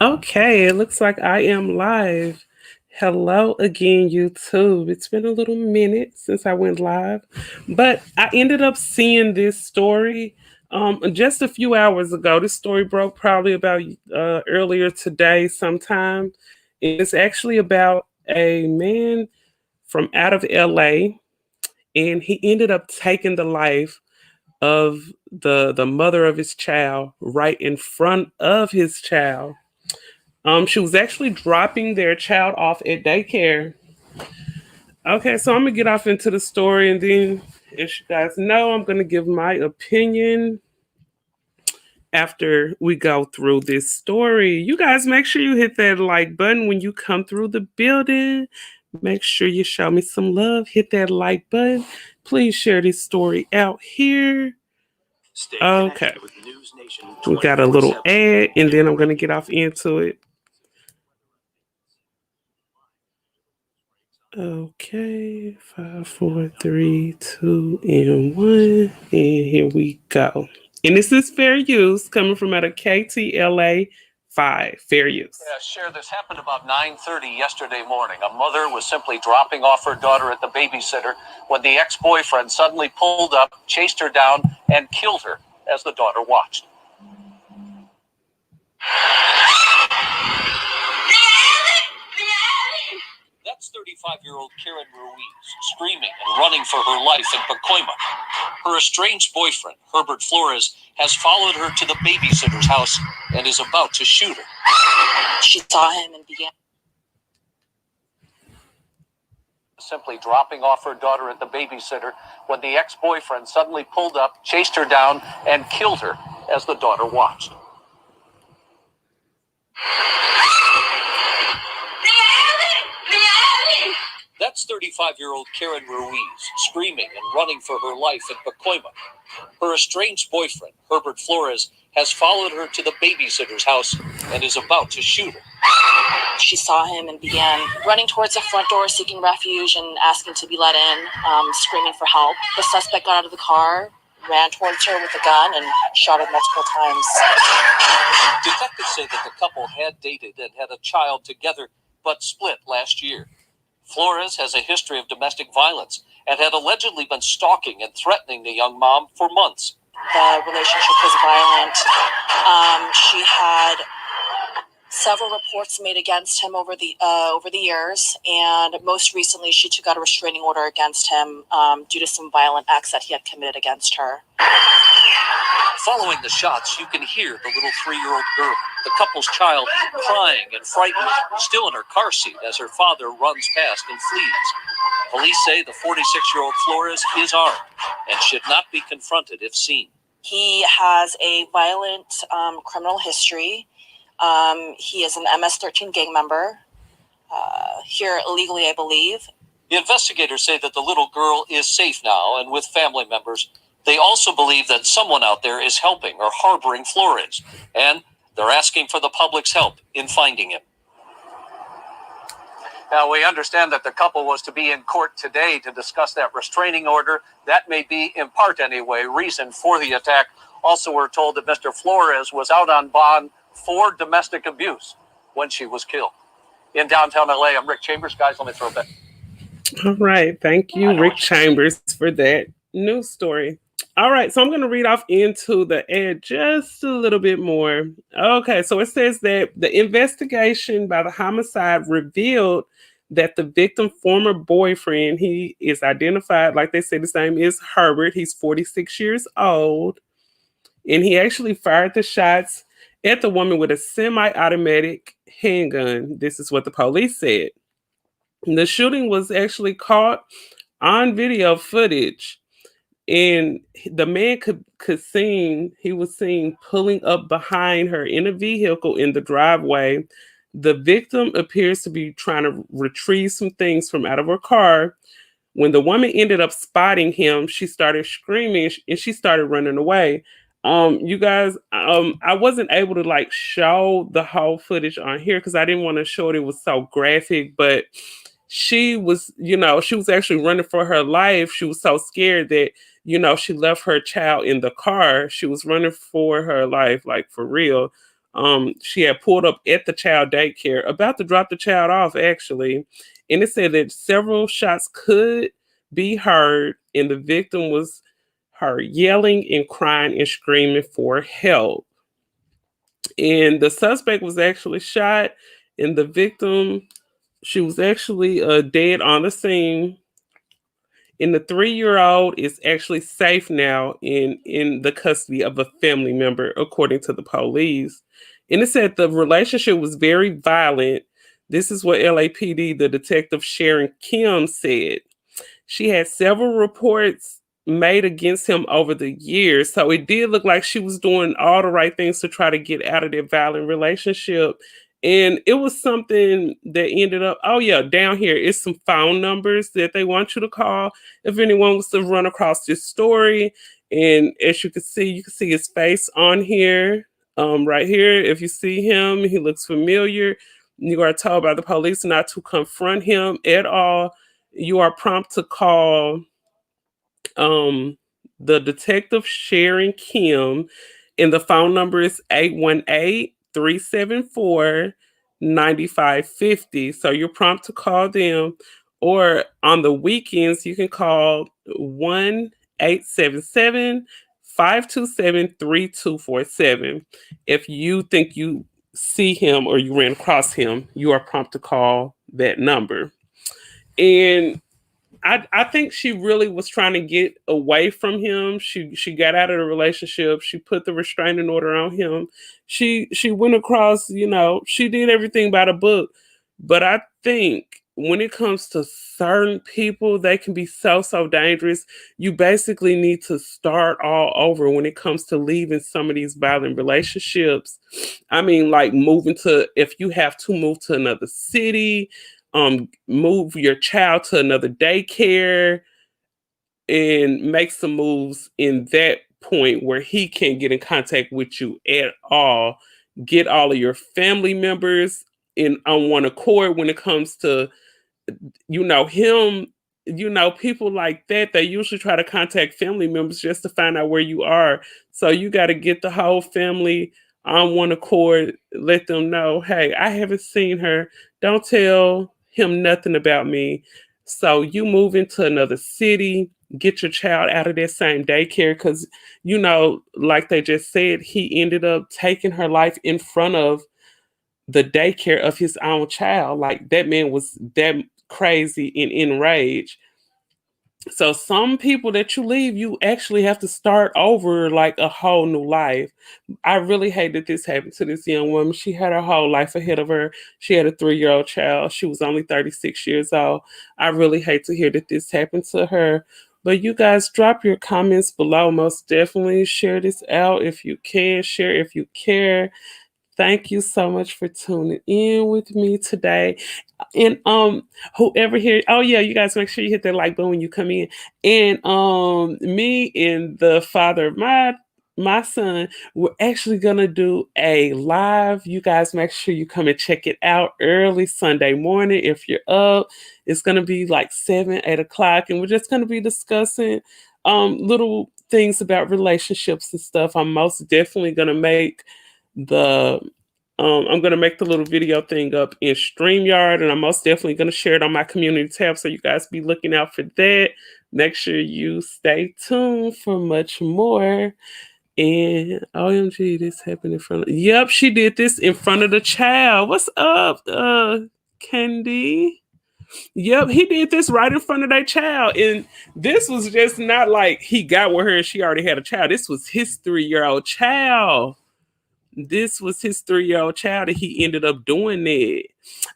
Okay, it looks like I am live. Hello again, YouTube. It's been a little minute since I went live, but I ended up seeing this story just a few hours ago. This story broke probably about earlier today sometime. It's actually about a man from out of LA, and he ended up taking the life of the mother of his child right in front of his child. She was actually dropping their child off at daycare. Okay, so I'm gonna get off into the story, and then, as you guys know, I'm gonna give my opinion after we go through this story. You guys, make sure you hit that like button when you come through the building. Make sure you show me some love. Hit that like button. Please share this story out here. Okay, we got a little ad, and then I'm gonna get off into it. Okay, five, four, three, two, and one. And here we go. And this is fair use coming from out of KTLA 5. Fair use. Yeah, Cher, this happened about 9:30 yesterday morning. A mother was simply dropping off her daughter at the babysitter when the ex-boyfriend suddenly pulled up, chased her down, and killed her as the daughter watched. That's 35-year-old Karen Ruiz, screaming and running for her life in Pacoima. Her estranged boyfriend, Herbert Flores, has followed her to the babysitter's house and is about to shoot her. She saw him and began Simply dropping off her daughter at the babysitter when the ex-boyfriend suddenly pulled up, chased her down, and killed her as the daughter watched. That's 35-year-old Karen Ruiz, screaming and running for her life in Pacoima. Her estranged boyfriend, Herbert Flores, has followed her to the babysitter's house and is about to shoot her. She saw him and began running towards the front door, seeking refuge and asking to be let in, screaming for help. The suspect got out of the car, ran towards her with a gun, and shot her multiple times. Detectives say that the couple had dated and had a child together, but split last year. Flores has a history of domestic violence and had allegedly been stalking and threatening the young mom for months. The relationship was violent. She had several reports made against him over the years, and most recently she took out a restraining order against him due to some violent acts that he had committed against her. Following the shots, you can hear the little 3-year-old girl, the couple's child, crying and frightened, still in her car seat as her father runs past and flees. Police say the 46-year-old Flores is armed and should not be confronted if seen. He has a violent criminal history. He is an MS-13 gang member, here illegally, I believe. The investigators say that the little girl is safe now and with family members. They also believe that someone out there is helping or harboring Flores, and they're asking for the public's help in finding him. Now, we understand that the couple was to be in court today to discuss that restraining order. That may be, in part anyway, reason for the attack. Also, we're told that Mr. Flores was out on bond for domestic abuse when she was killed. In downtown LA, I'm Rick Chambers. Guys, let me throw it back. All right. Thank you, Rick Chambers, for that news story. All right, so I'm going to read off into the ad just a little bit more. Okay, so it says that the investigation by the homicide revealed that the victim's former boyfriend, he is identified, like they said, his name is Herbert. He's 46 years old, and he actually fired the shots at the woman with a semi-automatic handgun. This is what the police said. The shooting was actually caught on video footage, and the man could seen, he was seen pulling up behind her in a vehicle in the driveway. The victim appears to be trying to retrieve some things from out of her car. When the woman ended up spotting him, she started screaming and she started running away. You guys, I wasn't able to like show the whole footage on here because I didn't want to show it. It was so graphic, but she was, she was actually running for her life. She was so scared that, she left her child in the car. She was running for her life, like for real. She had pulled up at the child daycare, about to drop the child off, actually. And it said that several shots could be heard, and the victim was heard yelling and crying and screaming for help. And the suspect was actually shot, and the victim, she was actually dead on the scene. And the 3-year-old is actually safe now in the custody of a family member, according to the police. And it said the relationship was very violent. This is what LAPD, the detective Sharon Kim, said. She had several reports made against him over the years. So it did look like she was doing all the right things to try to get out of that violent relationship. And it was something that ended up, oh, yeah, down here is some phone numbers that they want you to call if anyone was to run across this story. And as you can see his face on here, right here. If you see him, he looks familiar. You are told by the police not to confront him at all. You are prompt to call um the detective Sharon Kim, and the phone number is 818-374-9550. So you're prompt to call them, or on the weekends you can call 1-877-527-3247. If you think you see him or you ran across him, you are prompt to call that number. And I think she really was trying to get away from him. She got out of the relationship. She put the restraining order on him. She went across, she did everything by the book. But I think when it comes to certain people, they can be so dangerous. You basically need to start all over when it comes to leaving some of these violent relationships. I mean, like if you have to move to another city, move your child to another daycare, and make some moves in that point where he can't get in contact with you at all. Get all of your family members in on one accord when it comes to him. People like that, they usually try to contact family members just to find out where you are. So you got to get the whole family on one accord, let them know, hey, I haven't seen her, don't tell him nothing about me. So you move into another city, get your child out of that same daycare, because like they just said, he ended up taking her life in front of the daycare of his own child. Like, that man was that crazy and enraged. So some people that you leave, you actually have to start over, like a whole new life. I really hate that this happened to this young woman. She had her whole life ahead of her. She had a 3-year-old child. She was only 36 years old. I really hate to hear that this happened to her. But you guys, drop your comments below. Most definitely share this out if you can. Share if you care. Thank you so much for tuning in with me today. And whoever here, oh yeah, you guys make sure you hit that like button when you come in. And me and the father of my son, we're actually gonna do a live. You guys make sure you come and check it out early Sunday morning if you're up. It's gonna be like 7-8 o'clock, and we're just gonna be discussing little things about relationships and stuff. I'm most definitely gonna make the I'm gonna make the little video thing up in StreamYard, and I'm most definitely gonna share it on my community tab. So you guys be looking out for that. Make sure you stay tuned for much more. And OMG, this happened in front of, yep, she did this in front of the child. What's up, Candy? Yep, he did this right in front of their child. And this was just not like he got with her and she already had a child. This was his 3-year-old child. This was his 3-year-old child, and he ended up doing that.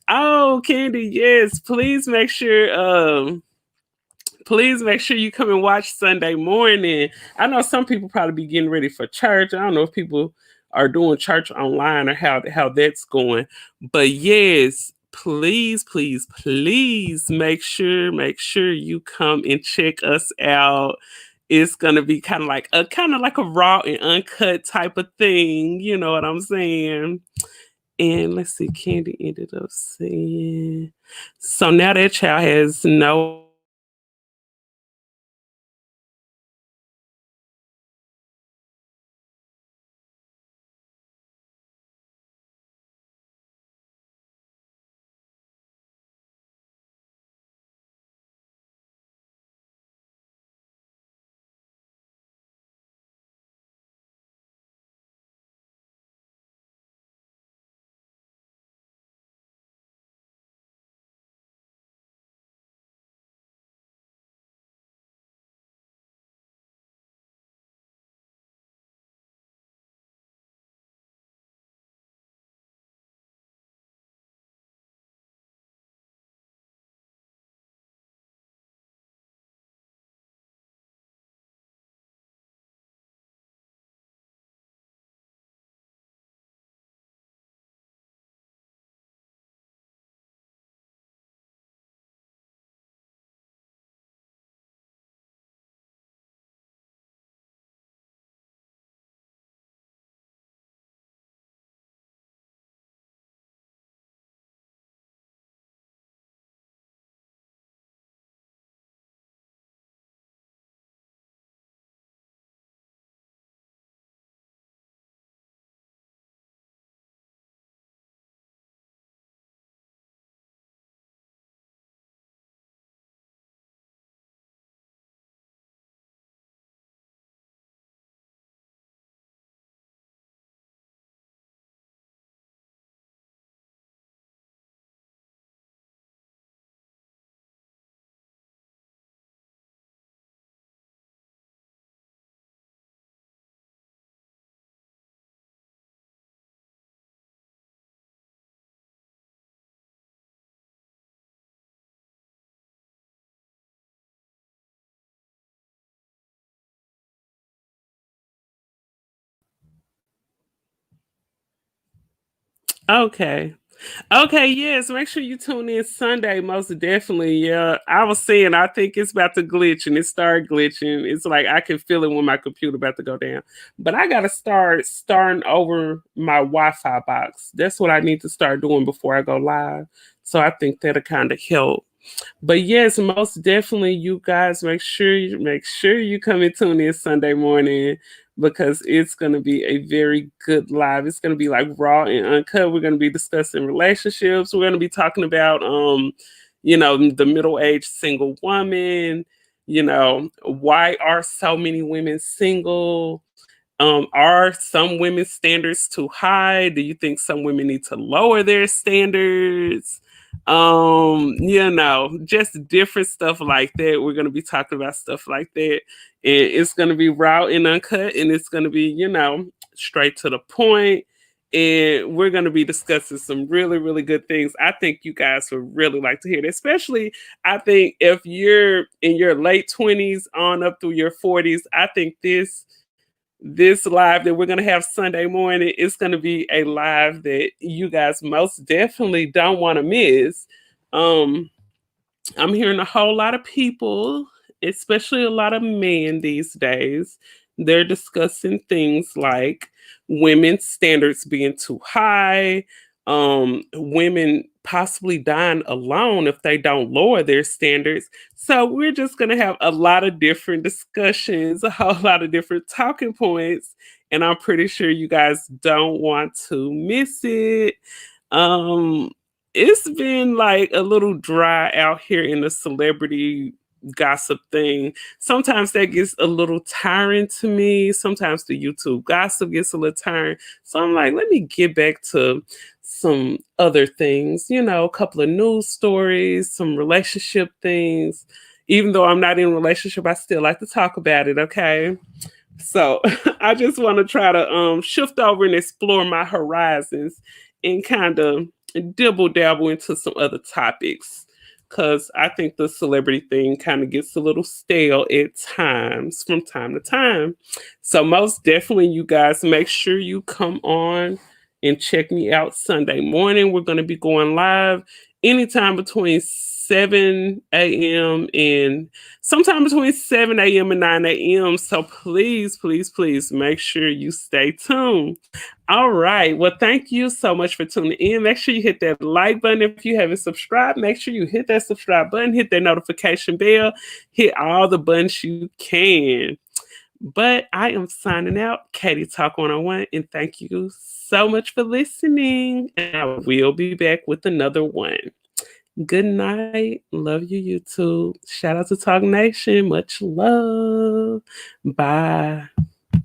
Oh, Candy, yes. Please make sure you come and watch Sunday morning. I know some people probably be getting ready for church. I don't know if people are doing church online or how that's going. But yes, please make sure you come and check us out. It's gonna be kind of like a raw and uncut type of thing. You know what I'm saying? And let's see, Candy ended up saying, so now that child has no Okay. Okay, yes. Make sure you tune in Sunday, most definitely. Yeah. I was saying I think it's about to glitch and it started glitching. It's like I can feel it when my computer about to go down. But I gotta start starting over my Wi-Fi box. That's what I need to start doing before I go live. So I think that'll kind of help. But yes, most definitely, you guys make sure you come and tune in Sunday morning because it's gonna be a very good live. It's gonna be like raw and uncut. We're gonna be discussing relationships. We're gonna be talking about the middle-aged single woman. Why are so many women single? Are some women's standards too high? Do you think some women need to lower their standards? Just different stuff like that. We're gonna be talking about stuff like that. And it's gonna be raw and uncut, and it's gonna be, straight to the point. And we're gonna be discussing some really, really good things. I think you guys would really like to hear it, especially I think if you're in your late 20s on up through your 40s, I think this live that we're going to have Sunday morning is going to be a live that you guys most definitely don't want to miss. Um, I'm hearing a whole lot of people, especially a lot of men these days, they're discussing things like women's standards being too high, women possibly dying alone if they don't lower their standards. So we're just going to have a lot of different discussions, a whole lot of different talking points, and I'm pretty sure you guys don't want to miss it. Um, it's been like a little dry out here in the celebrity gossip thing. Sometimes that gets a little tiring to me. Sometimes the YouTube gossip gets a little tiring. So I'm like, let me get back to some other things, a couple of news stories, some relationship things. Even though I'm not in a relationship, I still like to talk about it, okay? So I just want to try to shift over and explore my horizons and kind of dibble dabble into some other topics because I think the celebrity thing kind of gets a little stale at times from time to time. So most definitely, you guys make sure you come on and check me out Sunday morning. We're going to be going live anytime between 7 a.m. and sometime between 7 a.m. and 9 a.m. So please, please, please make sure you stay tuned. All right. Well, thank you so much for tuning in. Make sure you hit that like button if you haven't subscribed. Make sure you hit that subscribe button, hit that notification bell, hit all the buttons you can. But I am signing out, Katie Talk 101, and thank you so much for listening. And I will be back with another one. Good night. Love you, YouTube. Shout out to Talk Nation. Much love. Bye.